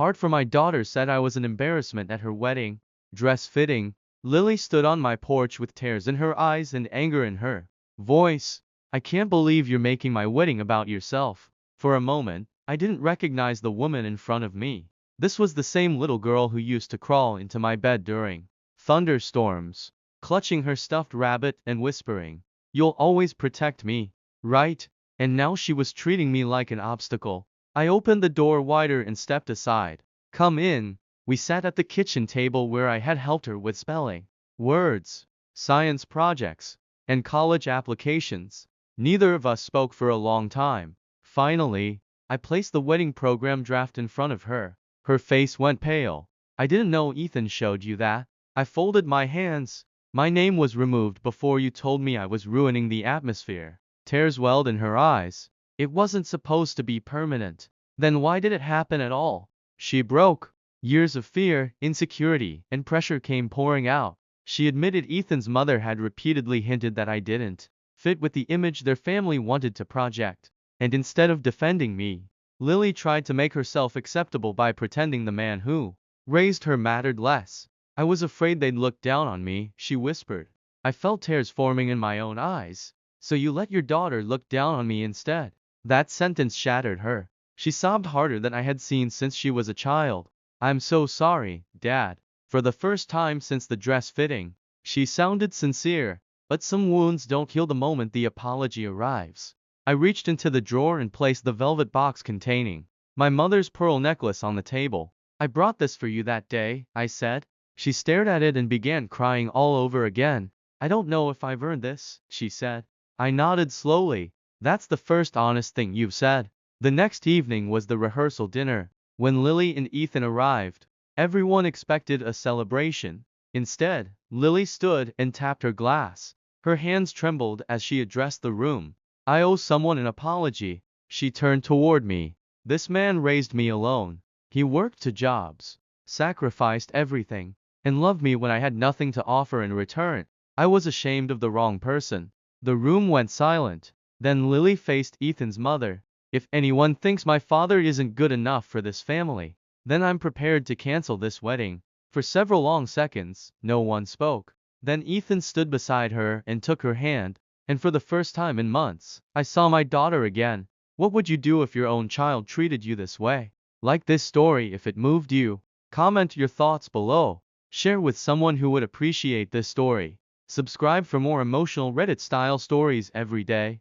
apart from my daughter said I was an embarrassment at her wedding dress fitting. Lily stood on my porch with tears in her eyes and anger in her voice. I can't believe you're making my wedding about yourself. For a moment, I didn't recognize the woman in front of me. This was the same little girl who used to crawl into my bed during thunderstorms, clutching her stuffed rabbit and whispering, "You'll always protect me, right?" And now she was treating me like an obstacle. I opened the door wider and stepped aside. "Come in." We sat at the kitchen table where I had helped her with spelling, words, science projects, and college applications. Neither of us spoke for a long time. Finally, I placed the wedding program draft in front of her. Her face went pale. "I didn't know Ethan showed you that." I folded my hands. "My name was removed before you told me I was ruining the atmosphere." Tears welled in her eyes. "It wasn't supposed to be permanent." "Then why did it happen at all?" She broke. Years of fear, insecurity, and pressure came pouring out. She admitted Ethan's mother had repeatedly hinted that I didn't fit with the image their family wanted to project. And instead of defending me, Lily tried to make herself acceptable by pretending the man who raised her mattered less. "I was afraid they'd look down on me," she whispered. I felt tears forming in my own eyes. "So you let your daughter look down on me instead?" That sentence shattered her. She sobbed harder than I had seen since she was a child. "I'm so sorry, Dad." For the first time since the dress fitting, she sounded sincere. But some wounds don't heal the moment the apology arrives. I reached into the drawer and placed the velvet box containing my mother's pearl necklace on the table. "I brought this for you that day," I said. She stared at it and began crying all over again. "I don't know if I've earned this," she said. I nodded slowly. "That's the first honest thing you've said." The next evening was the rehearsal dinner. When Lily and Ethan arrived, everyone expected a celebration. Instead, Lily stood and tapped her glass. Her hands trembled as she addressed the room. "I owe someone an apology." She turned toward me. "This man raised me alone. He worked 2 jobs, sacrificed everything, and loved me when I had nothing to offer in return. I was ashamed of the wrong person." The room went silent. Then Lily faced Ethan's mother. "If anyone thinks my father isn't good enough for this family, then I'm prepared to cancel this wedding." For several long seconds, no one spoke. Then Ethan stood beside her and took her hand, and for the first time in months, I saw my daughter again. What would you do if your own child treated you this way? Like this story if it moved you. Comment your thoughts below. Share with someone who would appreciate this story. Subscribe for more emotional Reddit-style stories every day.